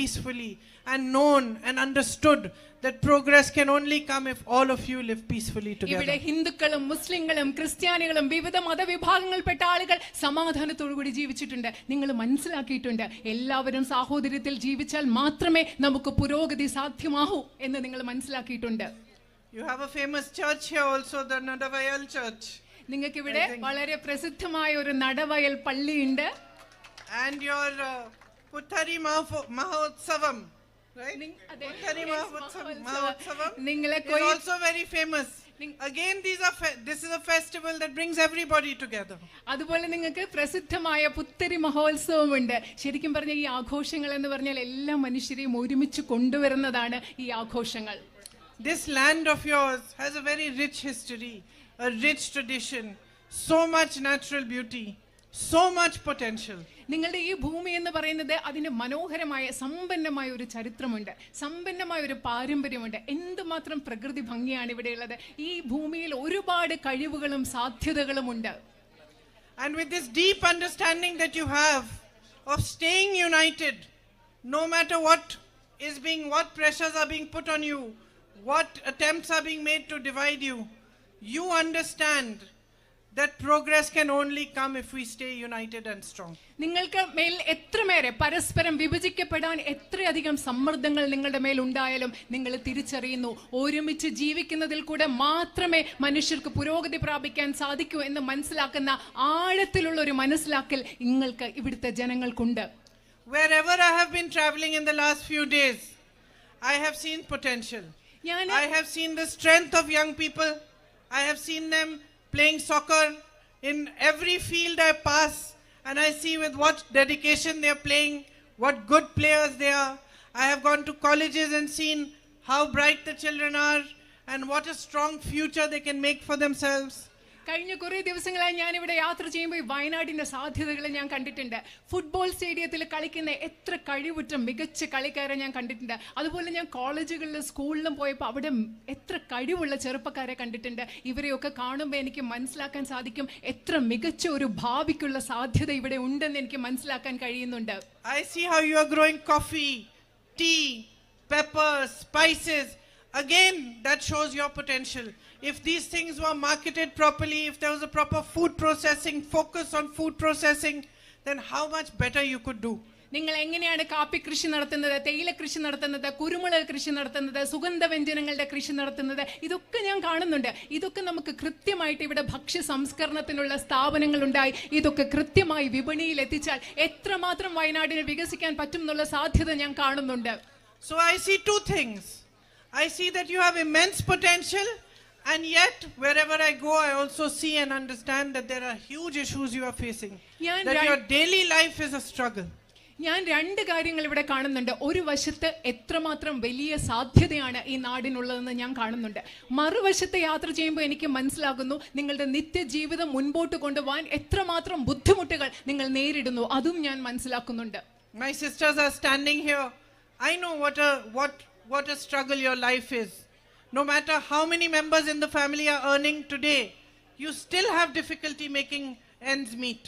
peacefully and known and understood that progress can only come if all of you live peacefully together. ഇവിടെ ഹിന്ദുക്കളും മുസ്ലിങ്ങളും ക്രിസ്ത്യാനികളും വിവിധ മതവിഭാഗങ്ങളിൽപ്പെട്ട ആളുകൾ സമാധാനത്തോടുകൂടി ജീവിച്ചിട്ടുണ്ട്. നിങ്ങൾ മനസ്സിലാക്കിയിട്ടുണ്ട് എല്ലാവരും സാഹോദര്യത്തിൽ ജീവിച്ചാൽ മാത്രമേ നമുക്ക് പുരോഗതി സാധ്യമാകൂ എന്ന് നിങ്ങൾ മനസ്സിലാക്കിയിട്ടുണ്ട്. You have a famous church here also, the Nadavayal church. നിങ്ങൾക്ക് ഇവിടെ വളരെ പ്രസിദ്ധമായ ഒരു നടവയൽ പള്ളിയുണ്ട്. And your Puthari Mahotsavam, right? Puthari Mahotsavam is also very famous. Again, this is a festival that brings everybody together. അതുപോലെ നിങ്ങൾക്ക് പ്രസിദ്ധമായ പുത്തരി മഹോത്സവമുണ്ട്. ശരിക്കും പറഞ്ഞാൽ ഈ ആഘോഷങ്ങൾ എന്ന് പറഞ്ഞാൽ എല്ലാ മനുഷ്യരെയും ഒരുമിച്ച് കൊണ്ടുവരുന്നതാണ് ഈ ആഘോഷങ്ങൾ. This land of yours has a very rich history, a rich tradition, so much natural beauty, so much potential. നിങ്ങളുടെ ഈ ഭൂമി എന്ന് പറയുന്നത് അതിന് മനോഹരമായ സമ്പന്നമായ ഒരു ചരിത്രമുണ്ട്, സമ്പന്നമായ ഒരു പാരമ്പര്യമുണ്ട്. എന്തുമാത്രം പ്രകൃതി ഭംഗിയാണ് ഇവിടെയുള്ളത്. ഈ ഭൂമിയിൽ ഒരുപാട് കഴിവുകളും സാധ്യതകളും ഉണ്ട്. And with this deep understanding that you have of staying united, no matter what pressures are being put on you, what attempts are being made to divide you, you understand that progress can only come if we stay united and strong. നിങ്ങൾക്ക് മേൽ എത്രമേറെ പരസ്പരം വിഭജിക്കപ്പെടാൻ എത്രയധികം സമ്മർദ്ദങ്ങൾ നിങ്ങളുടെ മേൽ ഉണ്ടായാലും നിങ്ങൾ തിരിച്ചറിയുന്നു, ഒരുമിച്ച് ജീവിക്കുന്നതിൽ കൂടെ മാത്രമേ മനുഷ്യർക്ക് പുരോഗതി പ്രാപിക്കാൻ സാധിക്കൂ എന്ന് മനസ്സിലാക്കുന്ന ആഴത്തിലുള്ള ഒരു മനസ്സിലാക്കൽ നിങ്ങൾക്ക് ഇവിടുത്തെ ജനങ്ങൾക്കുണ്ട്. Wherever I have been traveling in the last few days, I have seen potential. I have seen the strength of young people. I have seen them playing soccer in every field I pass, and I see with what dedication they are playing, what good players they are. I have gone to colleges and seen how bright the children are and what a strong future they can make for themselves. കഴിഞ്ഞ കുറേ ദിവസങ്ങളായി ഞാൻ ഇവിടെ യാത്ര ചെയ്യുമ്പോൾ വയനാടിന്റെ സാധ്യതകൾ ഞാൻ കണ്ടിട്ടുണ്ട്. ഫുട്ബോൾ സ്റ്റേഡിയത്തിൽ കളിക്കുന്ന എത്ര കഴിവുറ്റ മികച്ച കളിക്കാരെ ഞാൻ കണ്ടിട്ടുണ്ട്. അതുപോലെ ഞാൻ കോളേജുകളിലും സ്കൂളിലും പോയപ്പോൾ അവിടെ എത്ര കഴിവുള്ള ചെറുപ്പക്കാരെ കണ്ടിട്ടുണ്ട്. ഇവരെയൊക്കെ കാണുമ്പോൾ എനിക്ക് മനസ്സിലാക്കാൻ സാധിക്കും എത്ര മികച്ച ഒരു ഭാവിക്കുള്ള സാധ്യത ഇവിടെ ഉണ്ടെന്ന് എനിക്ക് മനസ്സിലാക്കാൻ കഴിയുന്നുണ്ട്. I see how you are growing coffee, tea, peppers, spices. Again, that shows your potential. If these things were marketed properly, if there was a proper food processing, focus on food processing, then how much better you could do. നിങ്ങൾ എങ്ങനെയാണ് കാപ്പി കൃഷി നടത്തുന്നത്, തേയില കൃഷി നടത്തുന്നത്, കുരുമുളക് കൃഷി നടത്തുന്നത്, സുഗന്ധവ്യഞ്ജനങ്ങളുടെ കൃഷി നടത്തുന്നത്, ഇതൊക്കെ ഞാൻ കാണുന്നുണ്ട്. ഇതൊക്കെ നമുക്ക് കൃത്യമായിട്ട് ഇവിടെ ഭക്ഷ്യ സംസ്കരണത്തിനുള്ള സ്ഥാപനങ്ങൾ ഉണ്ടായി ഇതൊക്കെ കൃത്യമായി വിപണിയിൽ എത്തിച്ചാൽ എത്രമാത്രം വയനാടിനെ വികസിക്കാൻ പറ്റും എന്നുള്ള സാധ്യത ഞാൻ കാണുന്നുണ്ട്. So I see two things. I see that you have immense potential, and yet wherever I go I also see and understand that there are huge issues you are facing, that your daily life is a struggle. ഞാൻ രണ്ട് കാര്യങ്ങൾ ഇവിടെ കാണുന്നുണ്ട്. ഒരു വശത്ത് എത്രമാത്രം വലിയ സാധ്യതയാണ് ഈ നാടിനുള്ളതെന്ന് ഞാൻ കാണുന്നുണ്ട്. മറുവശത്ത് യാത്ര ചെയ്യുമ്പോൾ എനിക്ക് മനസ്സിലാകുന്നു നിങ്ങളുടെ നിത്യജീവിതം മുൻപോട്ട് കൊണ്ടുപോകാൻ എത്രമാത്രം ബുദ്ധിമുട്ടുകൾ നിങ്ങൾ നേരിടുന്നു, അതും ഞാൻ മനസ്സിലാക്കുന്നുണ്ട്. My sisters are standing here. I know what a struggle your life is. No matter how many members in the family are earning today, you still have difficulty making ends meet.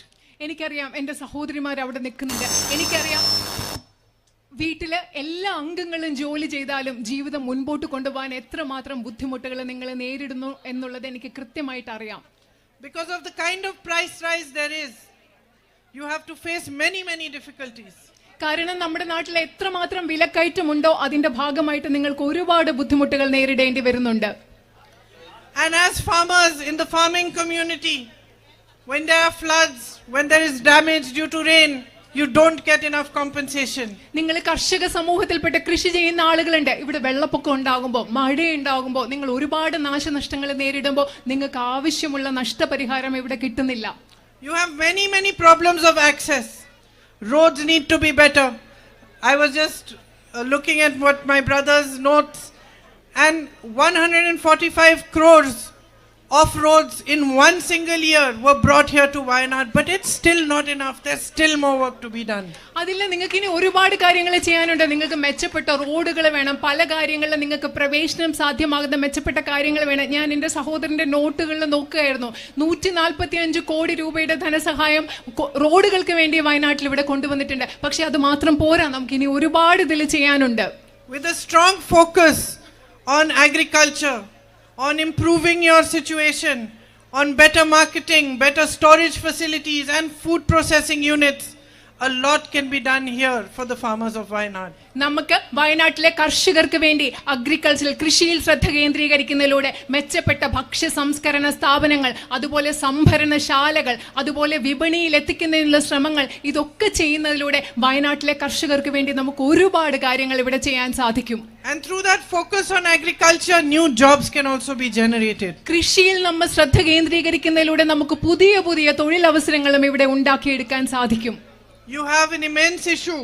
എനിക്കറിയാം എൻ്റെ സഹോദരിമാർ അവിടെ നിൽക്കുന്നുണ്ട്. എനിക്കറിയാം വീട്ടില് എല്ലാ അംഗങ്ങളും ജോലി ചെയ്താലും ജീവിതം മുൻപോട്ട് കൊണ്ടുപോകാൻ എത്രമാത്രം ബുദ്ധിമുട്ടുകൾ നിങ്ങൾ നേരിടുന്നു എന്നുള്ളത് എനിക്ക് കൃത്യമായിട്ട് അറിയാം. Because of the kind of price rise there is, you have to face many difficulties. കാരണം നമ്മുടെ നാട്ടിൽ എത്രമാത്രം വിലക്കയറ്റമുണ്ടോ അതിന്റെ ഭാഗമായിട്ട് നിങ്ങൾക്ക് ഒരുപാട് ബുദ്ധിമുട്ടുകൾ നേരിടേണ്ടി വരുന്നുണ്ട്. And as farmers in the farming community, when there are floods, when there is damage due to rain, you don't get enough compensation. നിങ്ങൾ കർഷക സമൂഹത്തിൽപ്പെട്ട കൃഷി ചെയ്യുന്ന ആളുകളുണ്ട്. ഇവിടെ വെള്ളപ്പൊക്കം ഉണ്ടാകുമ്പോൾ, മഴയുണ്ടാകുമ്പോൾ, നിങ്ങൾ ഒരുപാട് നാശനഷ്ടങ്ങൾ നേരിടുമ്പോൾ നിങ്ങൾക്ക് ആവശ്യമുള്ള നഷ്ടപരിഹാരം ഇവിടെ കിട്ടുന്നില്ല. You have many problems of access. Roads need to be better. I was just looking at what my brother's notes, and 145 crores off-roads in one single year were brought here to Wayanad, but it's still not enough. There's still more work to be done. അതില്ല, നിങ്ങൾക്ക് ഇനി ഒരുപാട് കാര്യങ്ങൾ ചെയ്യാനുണ്ട്. നിങ്ങൾക്ക് മെച്ചപ്പെട്ട റോഡുകൾ വേണം, പല കാര്യങ്ങളിലും നിങ്ങൾക്ക് പ്രവേശനം സാധ്യമാകുന്ന മെച്ചപ്പെട്ട കാര്യങ്ങൾ വേണം. ഞാൻ എൻ്റെ സഹോദരന്റെ നോട്ടുകളിൽ നോക്കുകയായിരുന്നു. 145 കോടി രൂപയുടെ ധനസഹായം റോഡുകൾക്ക് വേണ്ടി വയനാട്ടിൽ ഇവിടെ കൊണ്ടുവന്നിട്ടുണ്ട്. പക്ഷെ അത് മാത്രം പോരാ, നമുക്ക് ഇനി ഒരുപാട് ഇതിൽ ചെയ്യാനുണ്ട്. With a strong focus on agriculture, on improving your situation, on better marketing, better storage facilities and food processing units, a lot can be done here for the farmers of Wayanad. നമുക്ക് വയനാട്ടിലെ കർഷകർക്ക് വേണ്ടി agricultural കൃഷിയിൽ ശ്രദ്ധ കേന്ദ്രീകരിക്കുന്നതിലൂടെ മെച്ചപ്പെട്ട ഭക്ഷ്യ സംസ്കരണ സ്ഥാപനങ്ങൾ, അതുപോലെ സംഭരണശാലകൾ, അതുപോലെ വിപണിയിൽ എത്തിക്കുന്നതിനുള്ള ശ്രമങ്ങൾ, ഇതൊക്കെ ചെയ്യുന്നതിലൂടെ വയനാട്ടിലെ കർഷകർക്ക് വേണ്ടി നമുക്ക് ഒരുപാട് കാര്യങ്ങൾ ഇവിടെ ചെയ്യാൻ സാധിക്കും. And through that focus on agriculture, new jobs can also be generated. കൃഷിയിൽ നമ്മൾ ശ്രദ്ധ കേന്ദ്രീകരിക്കുന്നതിലൂടെ നമുക്ക് പുതിയ പുതിയ തൊഴിലവസരങ്ങളും ഇവിടെ ഉണ്ടാക്കിയെടുക്കാൻ സാധിക്കും. You have an immense issue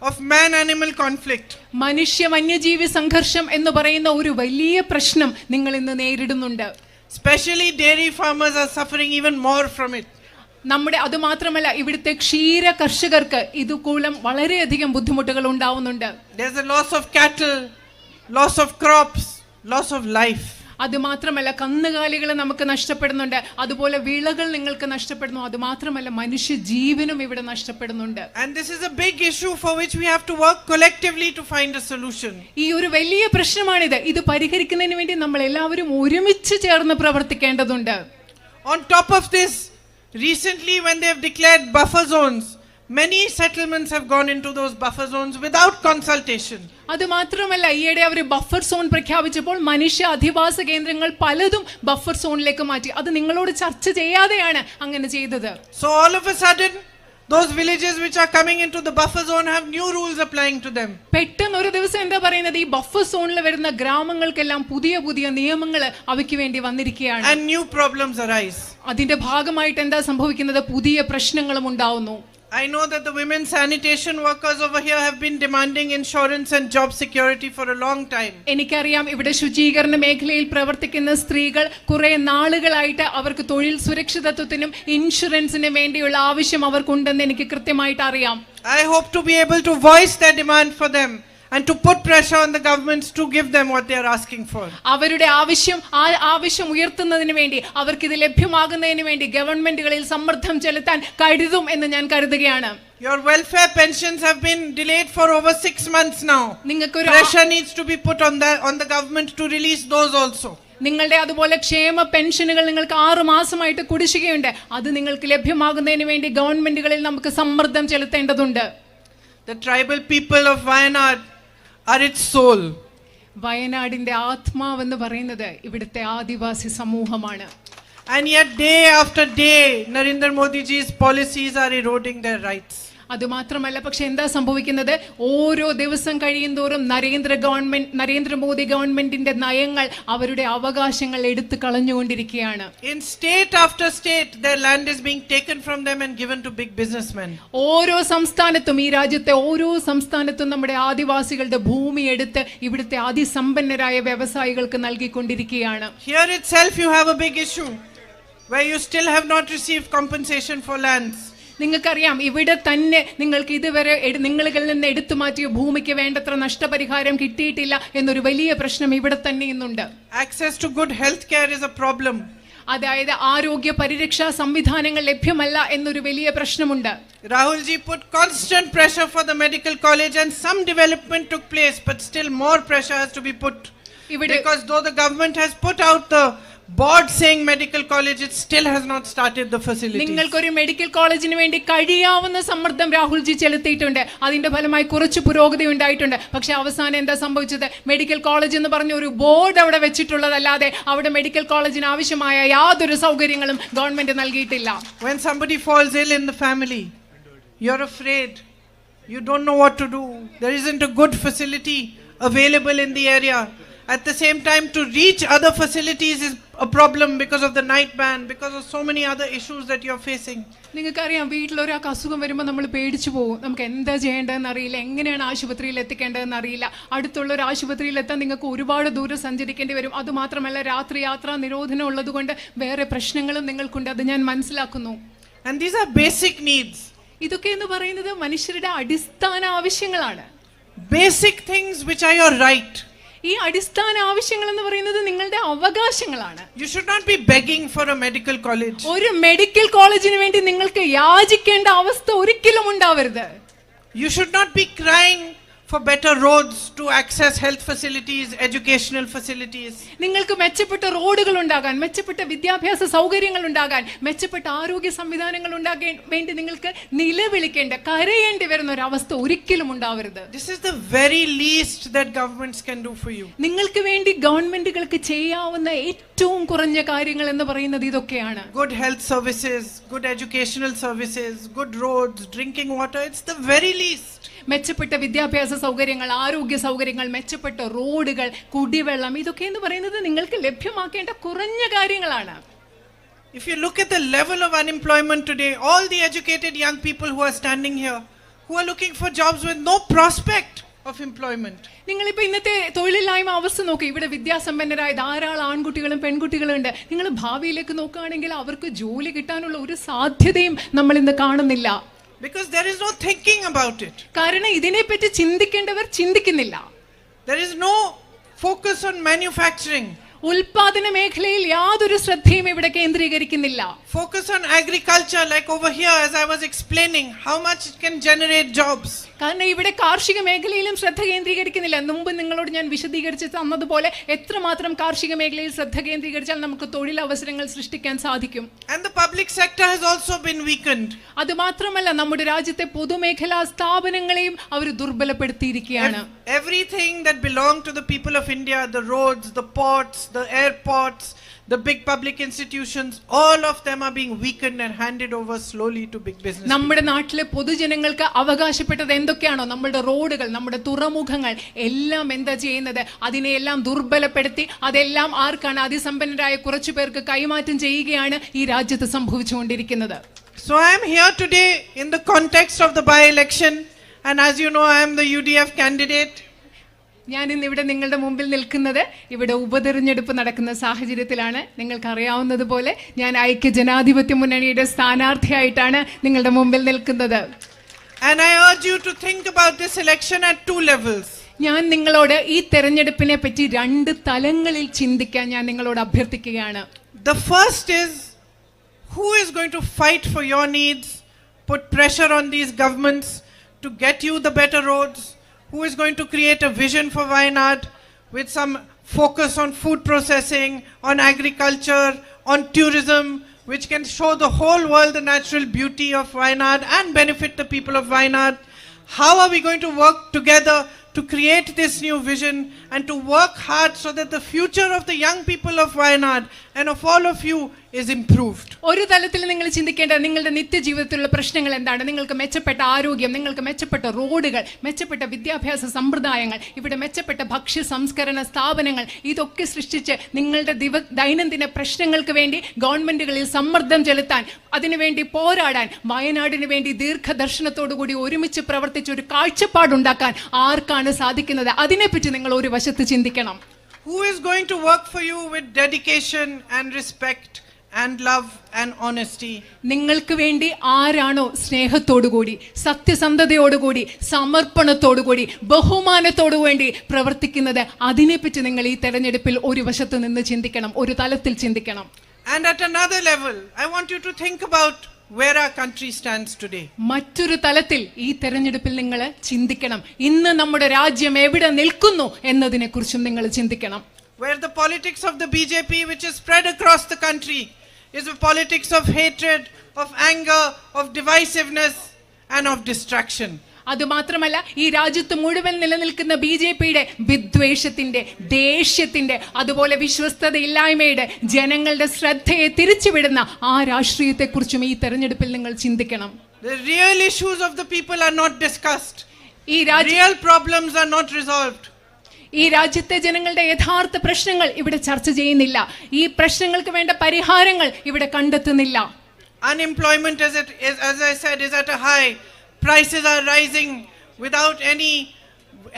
of man-animal conflict. മനുഷ്യ വന്യജീവി സംഘർഷം എന്ന് പറയുന്ന ഒരു വലിയ പ്രശ്നം നിങ്ങൾ ഇന്ന് നേരിടുന്നുണ്ട്. Especially dairy farmers are suffering even more from it. നമ്മുടെ അത് മാത്രമല്ല, ഇവിടുത്തെ ക്ഷീര കർഷകർക്ക് ഇതുകൂലം വളരെയധികം ബുദ്ധിമുട്ടുകൾ ഉണ്ടാവുന്നുണ്ട്. There's a loss of cattle, loss of crops, loss of life. അത് മാത്രമല്ല, കന്നുകാലികൾ നമുക്ക് നഷ്ടപ്പെടുന്നുണ്ട്, അതുപോലെ വിളകൾ നിങ്ങൾക്ക് നഷ്ടപ്പെടുന്നു, അത് മാത്രമല്ല മനുഷ്യ ജീവനും ഇവിടെ നഷ്ടപ്പെടുന്നുണ്ട്. And this is a big issue for which we have to work collectively to find a solution. ഈ ഒരു വലിയ പ്രശ്നമാണിത്. ഇത് പരിഹരിക്കുന്നതിന് വേണ്ടി നമ്മൾ എല്ലാവരും ഒരുമിച്ച് ചേർന്ന് പ്രവർത്തിക്കേണ്ടതുണ്ട്. On top of this, recently when they have declared buffer zones, many settlements have gone into those buffer zones without consultation. അത് മാത്രമല്ല, ഈയിടെ അവർ ബഫർ സോൺ പ്രഖ്യാപിച്ചപ്പോൾ മനുഷ്യ അധിവാസ കേന്ദ്രങ്ങൾ പലതും ബഫർ സോണിലേക്ക് മാറ്റി. അത് നിങ്ങളോട് ചർച്ച ചെയ്യാതെയാണ് അങ്ങനെ ചെയ്തത്. So all of a sudden those villages which are coming into the buffer zone have new rules applying to them. പെട്ടെന്ന് ഒരു ദിവസം എന്താ പറയുന്നത്, ഈ ബഫർ സോണിൽ വരുന്ന ഗ്രാമങ്ങൾക്കെല്ലാം പുതിയ പുതിയ നിയമങ്ങൾ അവയ്ക്ക് വേണ്ടി വന്നിരിക്കുകയാണ്. And new problems arise. അതിന്റെ ഭാഗമായിട്ട് എന്താ സംഭവിക്കുന്നത്, പുതിയ പ്രശ്നങ്ങളും ഉണ്ടാവുന്നു. I know that the women sanitation workers over here have been demanding insurance and job security for a long time. എനിക്കറിയാം, ഇവിടെ ശുചീകരണ മേഖലയിൽ പ്രവർത്തിക്കുന്ന സ്ത്രീകൾ കുറെ നാളുകളായിട്ട് അവർക്ക് തൊഴിൽ സുരക്ഷിതത്വത്തിനും ഇൻഷുറൻസിനും വേണ്ടിയുള്ള ആവശ്യം അവർക്കുണ്ടെന്ന് എനിക്ക് കൃത്യമായിട്ട് അറിയാം. I hope to be able to voice their demand for them and to put pressure on the governments to give them what they are asking for. അവരുടെ ആവശ്യം ഉയർത്തുന്നതിന് വേണ്ടി, അവർക്ക് ഇത് ലഭ്യമാകുന്നതിന് വേണ്ടി ഗവൺമെന്റുകളിൽ സമ്മർദ്ദം ചെലുത്താൻ കരുതും എന്ന് ഞാൻ കരുതുകയാണ്. Your welfare pensions have been delayed for over 6 months now. Pressure needs to be put on the government to release those also. നിങ്ങളുടെ അതുപോലെ ക്ഷേമ പെൻഷനുകൾ നിങ്ങൾക്ക് 6 മാസമായിട്ട് കുടിശ്ശികയുണ്ട്. അത് നിങ്ങൾക്ക് ലഭ്യമാകുന്നതിന് വേണ്ടി ഗവൺമെന്റുകളിൽ നമുക്ക് സമ്മർദ്ദം ചെലുത്തേണ്ടതുണ്ട്. The tribal people of Wayanad are its soul. വയനാടിന്റെ ആത്മാവെന്ന് പറയുന്നത് ഇവിടുത്തെ ആദിവാസി സമൂഹമാണ്. And yet day after day Narendra Modi ji's policies are eroding their rights. അത് മാത്രമല്ല, പക്ഷെ എന്താ സംഭവിക്കുന്നത്, ഓരോ ദിവസം കഴിയുന്തോറും നരേന്ദ്രമോദി ഗവൺമെന്റിന്റെ നയങ്ങൾ അവരുടെ അവകാശങ്ങൾ എടുത്തു കളഞ്ഞുകൊണ്ടിരിക്കുകയാണ്. In state after state their land is being taken from them and given to big businessmen. ഓരോ സംസ്ഥാനത്തും, ഈ രാജ്യത്തെ ഓരോ സംസ്ഥാനത്തും നമ്മുടെ ആദിവാസികളുടെ ഭൂമി എടുത്ത് ഇവിടുത്തെ അതിസമ്പന്നരായ വ്യവസായികൾക്ക് നൽകിക്കൊണ്ടിരിക്കുകയാണ്. Here itself you have a big issue where you still have not received compensation for lands. നിങ്ങൾക്കറിയാം, ഇവിടെ തന്നെ നിങ്ങൾക്ക് ഇതുവരെ നിങ്ങളിൽ നിന്ന് എടുത്തു മാറ്റിയ ഭൂമിക്ക് വേണ്ടത്ര നഷ്ടപരിഹാരം കിട്ടിയിട്ടില്ല എന്നൊരു വലിയ പ്രശ്നം ഇവിടെ തന്നെ ഇന്നുണ്ട്. Access to good health care is a problem. അതായത് ആരോഗ്യ പരിരക്ഷാ സംവിധാനങ്ങൾ ലഭ്യമല്ല എന്നൊരു വലിയ പ്രശ്നമുണ്ട്. Rahul ji put constant pressure for the medical college and some development took place, but still more pressure has to be put. Because though the government has put out the board saying medical college, it still has not started the facilities. നിങ്ങൾക്കൊരു medical കോളേജിന് വേണ്ടി കഴിയാവുന്ന സമ്മർദ്ദം രാഹുൽജി ചെലുത്തിയിട്ടുണ്ട്. അതിന്റെ ഫലമായി കുറച്ച് പുരോഗതി ഉണ്ടായിട്ടുണ്ട്. പക്ഷെ അവസാനം എന്താ സംഭവിച്ചത്, മെഡിക്കൽ കോളേജ് എന്ന് പറഞ്ഞ ഒരു ബോർഡ് അവിടെ വെച്ചിട്ടുള്ളതല്ലാതെ അവിടെ മെഡിക്കൽ കോളേജിന് ആവശ്യമായ യാതൊരു സൗകര്യങ്ങളും ഗവൺമെന്റ് നൽകിയിട്ടില്ല. When somebody falls ill in the family, you're afraid, you don't know what to do, there isn't a good facility available in the area, At the same time, to reach other facilities is a problem because of the night ban, because of so many other issues that you're facing. നിങ്ങൾക്കറിയാം, വീട്ടിലൊരാൾക്ക് അസുഖം വരുമ്പോൾ നമ്മൾ പേടിച്ചു പോകും. നമുക്ക് എന്താ ചെയ്യേണ്ടതെന്ന് അറിയില്ല, എങ്ങനെയാണ് ആശുപത്രിയിൽ എത്തിക്കേണ്ടതെന്ന് അറിയില്ല. അടുത്തുള്ള ഒരു ആശുപത്രിയിൽ എത്താൻ നിങ്ങൾക്ക് ഒരുപാട് ദൂരം സഞ്ചരിക്കേണ്ടി വരും. അതുമാത്രമല്ല, രാത്രി യാത്രാ നിരോധനം ഉള്ളത് കൊണ്ട് വേറെ പ്രശ്നങ്ങളും നിങ്ങൾക്കുണ്ട്. അത് ഞാൻ മനസ്സിലാക്കുന്നു. And these are basic needs. ഇതൊക്കെ എന്ന് പറയുന്നത് മനുഷ്യരുടെ അടിസ്ഥാന ആവശ്യങ്ങളാണ്. Basic things which are your right. ഈ അടിസ്ഥാന ആവശ്യങ്ങൾ എന്ന് പറയുന്നത് നിങ്ങളുടെ അവകാശങ്ങളാണ്. You should not be begging for a medical college. ഒരു മെഡിക്കൽ കോളേജിന് വേണ്ടി നിങ്ങൾക്ക് യാചിക്കേണ്ട അവസ്ഥ ഒരിക്കലും ഉണ്ടാവരുത്. You should not be crying for better roads to access health facilities, educational facilities. നിങ്ങൾക്ക് മെച്ചപ്പെട്ട റോഡുകൾ ഉണ്ടാകാൻ, മെച്ചപ്പെട്ട വിദ്യാഭ്യാസ സൗകര്യങ്ങൾ ഉണ്ടാകാൻ, മെച്ചപ്പെട്ട ആരോഗ്യ സംവിധാനങ്ങൾ ഉണ്ടാകാൻ വേണ്ടി നിങ്ങൾക്ക് നിലവിളിക്കേണ്ട, കരയേണ്ടി വരുന്ന ഒരു അവസ്ഥ ഒരിക്കലും ഉണ്ടാവരുത്. This is the very least that governments can do for you. നിങ്ങൾക്ക് വേണ്ടി ഗവൺമെന്റുകൾക്ക് ചെയ്യാവുന്ന ഏറ്റവും കുറഞ്ഞ കാര്യങ്ങൾ എന്ന് പറയുന്നത് ഇതൊക്കെയാണ്. Good health services, good educational services, good roads, drinking water, it's the very least. മെച്ചപ്പെട്ട വിദ്യാഭ്യാസ സൗകര്യങ്ങൾ, ആരോഗ്യ സൗകര്യങ്ങൾ, മെച്ചപ്പെട്ട റോഡുകൾ, കുടിവെള്ളം, ഇതൊക്കെ എന്ന് പറയുന്നത് നിങ്ങൾക്ക് ലഭ്യമാക്കേണ്ട കുറഞ്ഞ കാര്യങ്ങളാണ്. If you look at the level of unemployment today, all the educated young people who are standing here, who are looking for jobs with no prospect of employment. നിങ്ങളിപ്പോൾ ഇന്നത്തെ തൊഴിലില്ലായ്മ അവസ്ഥ നോക്കി. ഇവിടെ വിദ്യാസമ്പന്നരായ ധാരാളം ആൺകുട്ടികളും പെൺകുട്ടികളും ഉണ്ട്. നിങ്ങൾ ഭാവിയിലേക്ക് നോക്കുകയാണെങ്കിൽ അവർക്ക് ജോലി കിട്ടാനുള്ള ഒരു സാധ്യതയും നമ്മൾ ഇന്ന് കാണുന്നില്ല. Because there is no thinking about it. കാരണം ഇതിനെപ്പറ്റി ചിന്തിക്കേണ്ടവർ ചിന്തിക്കുന്നില്ല. There is no focus on manufacturing. ഉൽപാദന മേഖലയിൽ യാതൊരു ശ്രദ്ധയും ഇവിടെ കേന്ദ്രീകരിക്കുന്നില്ല. Focus on agriculture, like over here as I was explaining, how much it can generate jobs. കാരണം ഇവിടെ കാർഷിക മേഖലയിലും ശ്രദ്ധ കേന്ദ്രീകരിക്കുന്നില്ല. മുമ്പ് നിങ്ങളോട് ഞാൻ വിശദീകരിച്ച് തന്നതുപോലെ എത്രമാത്രം കാർഷിക മേഖലയിൽ ശ്രദ്ധ കേന്ദ്രീകരിച്ചാൽ നമുക്ക് തൊഴിലവസരങ്ങൾ സൃഷ്ടിക്കാൻ സാധിക്കും. And the public sector has also been weakened. അതുമാത്രമല്ല, നമ്മുടെ രാജ്യത്തെ പൊതുമേഖലാ സ്ഥാപനങ്ങളെയും അവർ ദുർബലപ്പെടുത്തിയിരിക്കുകയാണ്. Everything that belonged to the people of India, the roads, the ports, the airports, the big public institutions, all of them are being weakened and handed over slowly to big business. നമ്മുടെ നാട്ടിലെ പൊതുജനങ്ങൾക്ക് അവകാശപ്പെട്ടത് എന്തൊക്കെയാണോ, നമ്മുടെ റോഡുകൾ, നമ്മുടെ തുറമുഖങ്ങൾ എല്ലാം എന്താ ചെയ്യുന്നത്, അതിനെയെല്ലാം ദുർബലപ്പെടുത്തി അതെല്ലാം ആർക്കാണ്, അതിസമ്പന്നരായ കുറച്ചു പേർക്ക് കൈമാറ്റം ചെയ്യുകയാണ് ഈ രാജ്യത്ത് സംഭവിച്ചുകൊണ്ടിരിക്കുന്നത്. So I am here today in the context of the by-election, and as you know, I am the UDF candidate. ഞാൻ ഇന്ന് ഇവിടെ നിങ്ങളുടെ മുമ്പിൽ നിൽക്കുന്നത് ഇവിടെ ഉപതെരഞ്ഞെടുപ്പ് നടക്കുന്ന സാഹചര്യത്തിലാണ്. നിങ്ങൾക്കറിയാവുന്നതുപോലെ ഞാൻ ഐക്യ ജനാധിപത്യ മുന്നണിയുടെ സ്ഥാനാർത്ഥിയായിട്ടാണ് നിങ്ങളുടെ മുമ്പിൽ നിൽക്കുന്നത്. And I urge you to think about this election at two levels. ഞാൻ നിങ്ങളോട് ഈ തെരഞ്ഞെടുപ്പിനെ പറ്റി രണ്ട് തലങ്ങളിൽ ചിന്തിക്കാൻ ഞാൻ നിങ്ങളോട് അഭ്യർത്ഥിക്കുകയാണ്. The first is, who is going to fight for your needs, put pressure on these governments to get you the better roads? Who is going to create a vision for Wayanad with some focus on food processing, on agriculture, on tourism, which can show the whole world the natural beauty of Wayanad and benefit the people of Wayanad? How are we going to work together to create this new vision and to work hard so that the future of the young people of Wayanad and of all of you is improved? ഒരു തലത്തിൽ നിങ്ങൾ ചിന്തിക്കേണ്ട നിങ്ങളുടെ നിത്യജീവിതത്തിലുള്ള പ്രശ്നങ്ങൾ എന്താണ്? നിങ്ങൾക്ക് മെച്ചപ്പെട്ട ആരോഗ്യം, നിങ്ങൾക്ക് മെച്ചപ്പെട്ട റോഡുകൾ, മെച്ചപ്പെട്ട വിദ്യാഭ്യാസ സമ്പ്രദായങ്ങൾ, ഇവിടെ മെച്ചപ്പെട്ട ഭക്ഷ്യ സംസ്കരണ സ്ഥാപനങ്ങൾ, ഇതൊക്കെ സൃഷ്ടിച്ച് നിങ്ങളുടെ ദൈനംദിന പ്രശ്നങ്ങൾക്ക് വേണ്ടി ഗവൺമെന്റുകളിൽ സമ്മർദ്ദം ചെലുത്താൻ, അതിനുവേണ്ടി പോരാടാൻ, വയനാടിന് വേണ്ടി ദീർഘദർശനത്തോടുകൂടി ഒരുമിച്ച് പ്രവർത്തിച്ച് ഒരു കാഴ്ചപ്പാടുണ്ടാക്കാൻ ആർക്കാണ് സാധിക്കുന്നത്? അതിനെപ്പറ്റി നിങ്ങൾ ഒരു വശത്ത് ചിന്തിക്കണം. Who is going to work for you with dedication and respect and love and honesty? നിങ്ങൾക്ക് വേണ്ടി ആരാണോ സ്നേഹത്തോടുകൂടി, സത്യസന്ധതയോടുകൂടി, സമർപ്പണത്തോടുകൂടി, ബഹുമാനത്തോടു വേണ്ടി പ്രവർത്തിക്കുന്നത്, അതിനെപ്പറ്റി നിങ്ങൾ ഈ തെരഞ്ഞെടുപ്പിൽ ഒരു വശത്ത് നിന്ന് ചിന്തിക്കണം, ഒരു തലത്തിൽ ചിന്തിക്കണം. And at another level, I want you to think about where our country stands today. മറ്റൊരു തലത്തിൽ ഈ തെരഞ്ഞെടുപ്പിൽ നിങ്ങൾ ചിന്തിക്കണം, ഇന്ന് നമ്മുടെ രാജ്യം എവിടെ നിൽക്കുന്നു എന്നതിനെ കുറിച്ചും നിങ്ങൾ ചിന്തിക്കണം. Where the politics of the BJP, which is spread across the country, is a politics of hatred, of anger, of divisiveness and of distraction. അതുമാത്രമല്ല, ഈ രാജ്യത്ത് മുഴുവൻ നിലനിൽക്കുന്ന BJPയുടെ വിദ്വേഷത്തിന്റെ, ദേഷ്യത്തിന്റെ, അതുപോലെ വിശ്വസ്തതയില്ലായ്മയുടെ, ജനങ്ങളുടെ ശ്രദ്ധയെ തിരിച്ചുവിടുന്ന ആ രാഷ്ട്രീയത്തെക്കുറിച്ചും ഈ തെരഞ്ഞെടുപ്പിൽ നിങ്ങൾ ചിന്തിക്കണം. The real issues of the people are not discussed. ഈ real problems are not resolved. ഈ രാജ്യത്തെ ജനങ്ങളുടെ യഥാർത്ഥ പ്രശ്നങ്ങൾ ഇവിടെ ചർച്ച ചെയ്യുന്നില്ല. ഈ പ്രശ്നങ്ങൾക്ക് വേണ്ട പരിഹാരങ്ങൾ ഇവിടെ കണ്ടെത്തുന്നില്ല. Unemployment, as I said, is at a high. Prices are rising without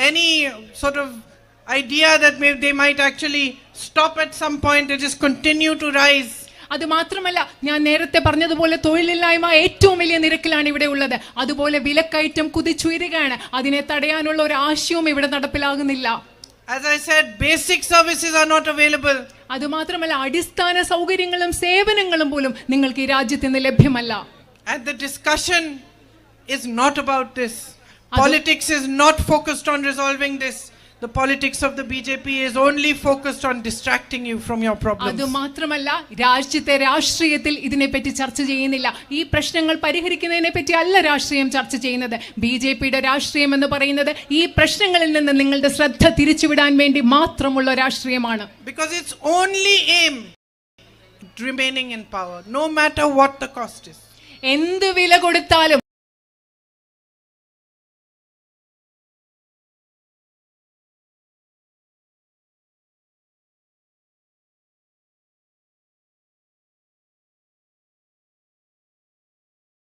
any sort of idea that they might actually stop at some point. They just continue to rise. അത് മാത്രമല്ല, ഞാൻ നേരത്തെ പറഞ്ഞതുപോലെ തൊഴിലില്ലായ്മ ഏറ്റവും വലിയ നിരക്കിലാണ് ഇവിടെ ഉള്ളത്. അതുപോലെ വിലക്കയറ്റം കുതിച്ചുയരുകയാണ്. അതിനെ തടയാനുള്ള ഒരു ആശയവും ഇവിടെ നടപ്പിലാകുന്നില്ല. As I said, basic services are not available. അത് മാത്രമല്ല, അടിസ്ഥാന സൗകര്യങ്ങളും സേവനങ്ങളും പോലും നിങ്ങൾക്ക് ഈ രാജ്യത്ത് നിന്ന് ലഭ്യമല്ല. And the discussion is not about this. Politics is not focused on resolving this. The politics of the BJP is only focused on distracting you from your problems. അത് മാത്രമല്ല, രാഷ്ട്രീയത്തിൽ ഇതിനെപ്പറ്റി ചർച്ച ചെയ്യുന്നില്ല. ഈ പ്രശ്നങ്ങൾ പരിഹരിക്കുന്നതിനെ പറ്റി അല്ല രാഷ്ട്രീയം ചർച്ച ചെയ്യുന്നത്. ബിജെപിയുടെ രാഷ്ട്രീയം എന്ന് പറയുന്നത് ഈ പ്രശ്നങ്ങളിൽ നിന്ന് നിങ്ങളുടെ ശ്രദ്ധ തിരിച്ചുവിടാൻ വേണ്ടി മാത്രമുള്ള രാഷ്ട്രീയമാണ്. Because its only aim remaining in power, no matter what the cost is. എന്ത് വില കൊടുത്താലും